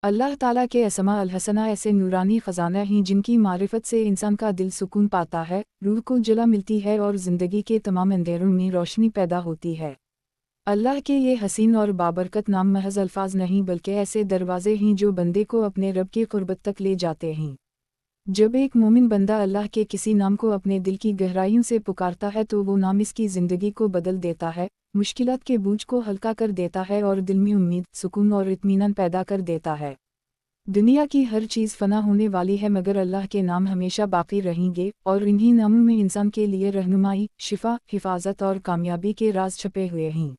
अल्लाह ताला के असमा अल हसना ऐसे नूरानी ख़जाना हैं जिनकी मारिफत से इंसान का दिल सुकून पाता है, रूह को जला मिलती है और ज़िंदगी के तमाम अंधेरों में रोशनी पैदा होती है। अल्लाह के ये हसीन और बाबरकत नाम महज अल्फाज नहीं बल्कि ऐसे दरवाज़े हैं जो बंदे को अपने रब की क़ुर्बत तक ले जाते हैं। जब एक मोमिन बंदा अल्लाह के किसी नाम को अपने दिल की गहराइयों से पुकारता है तो वो नाम इसकी ज़िंदगी को बदल देता है, मुश्किलात के बोझ को हल्का कर देता है और दिल में उम्मीद, सुकून और इत्मीनान पैदा कर देता है। दुनिया की हर चीज़ फ़ना होने वाली है मगर अल्लाह के नाम हमेशा बाकी रहेंगे और इन्हीं नामों में इंसान के लिए रहनुमाई, शिफा, हिफाजत और कामयाबी के राज छपे हुए हैं।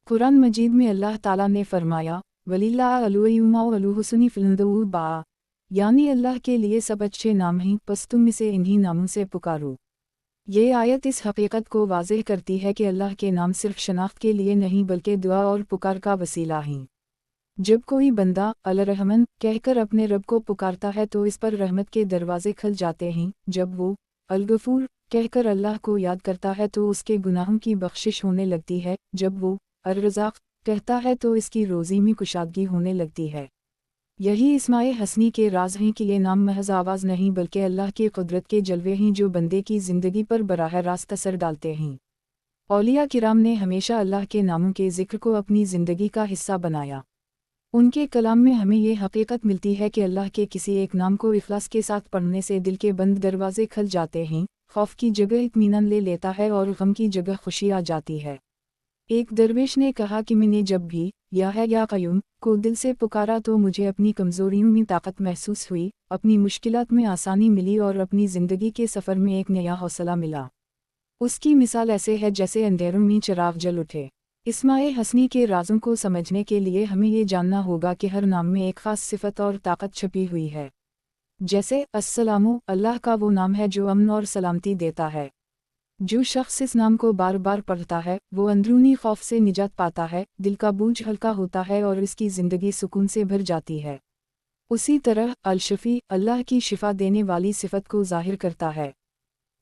कुरान मजीद में अल्लाह ताला ने फरमाया, वलिल्लाह अलुहुस्नी फिलंदऊ बा, यानी अल्लाह के लिए सब अच्छे नाम हैं, बस तुम इसे इन्हीं नामों से पुकारो। ये आयत इस हकीकत को वाज़ेह करती है कि अल्लाह के नाम सिर्फ शनाख्त के लिए नहीं बल्कि दुआ और पुकार का वसीला हैं। जब कोई बंदा अल-रहमान कहकर अपने रब को पुकारता है तो इस पर रहमत के दरवाजे खुल जाते हैं। जब वो अल-गफूर कहकर अल्लाह को याद करता है तो उसके गुनाहों की बख्शिश होने लगती है। जब वो अर-रज़ाक़ कहता है तो इसकी रोज़ी में कुशादगी होने लगती है। यही इस्माए हसनी के राज हैं कि ये नाम महज आवाज़ नहीं बल्कि अल्लाह की कुदरत के जलवे हैं जो बंदे की ज़िंदगी पर बराह रास्त असर डालते हैं। औलिया किराम ने हमेशा अल्लाह के नामों के ज़िक्र को अपनी ज़िंदगी का हिस्सा बनाया। उनके कलाम में हमें ये हकीकत मिलती है कि अल्लाह के किसी एक नाम को इखलास के साथ पढ़ने से दिल के बंद दरवाजे खुल जाते हैं, खौफ की जगह इत्मीनान ले लेता है और गम की जगह खुशी आ जाती है। एक दरवेश ने कहा कि मैंने जब भी या है या क़य्यूम को दिल से पुकारा तो मुझे अपनी कमज़ोरियों में ताकत महसूस हुई, अपनी मुश्किलात में आसानी मिली और अपनी ज़िंदगी के सफ़र में एक नया हौसला मिला। उसकी मिसाल ऐसे है जैसे अंधेरों में चिराग जल उठे। इस्माए हसनी के राज़ों को समझने के लिए हमें ये जानना होगा कि हर नाम में एक ख़ास सिफ़त और ताकत छुपी हुई है। जैसे अस्सलामु, अल्लाह का वो नाम है जो अमन और सलामती देता है। जो शख्स इस नाम को बार बार पढ़ता है वो अंदरूनी खौफ से निजात पाता है, दिल का बोझ हल्का होता है और इसकी ज़िंदगी सुकून से भर जाती है। उसी तरह अल-शफ़ी अल्लाह की शिफा देने वाली सिफ़त को ज़ाहिर करता है।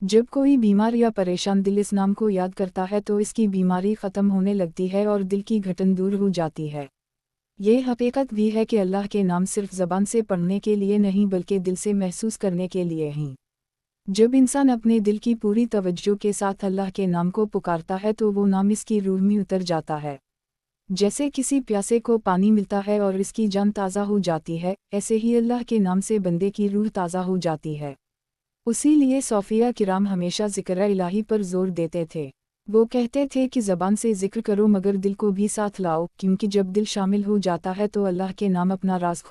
जब कोई बीमार या परेशान दिल इस नाम को याद करता है तो इसकी बीमारी ख़त्म होने लगती है और दिल की घटन दूर हो जाती है। ये हकीकत भी है कि अल्लाह के नाम सिर्फ ज़बान से पढ़ने के लिए नहीं बल्कि दिल से महसूस करने के लिए हैं। जब इंसान अपने दिल की पूरी तवज्जो के साथ अल्लाह के नाम को पुकारता है तो वो नाम इसकी रूह में उतर जाता है। जैसे किसी प्यासे को पानी मिलता है और इसकी जान ताज़ा हो जाती है, ऐसे ही अल्लाह के नाम से बंदे की रूह ताज़ा हो जाती है। उसी लिए सौफिया किराम हमेशा ज़िक्र इलाही पर जोर देते थे। वो कहते थे कि ज़बान से ज़िक्र करो मगर दिल को भी साथ लाओ, क्योंकि जब दिल शामिल हो जाता है तो अल्लाह के नाम अपना राज खोलते हैं।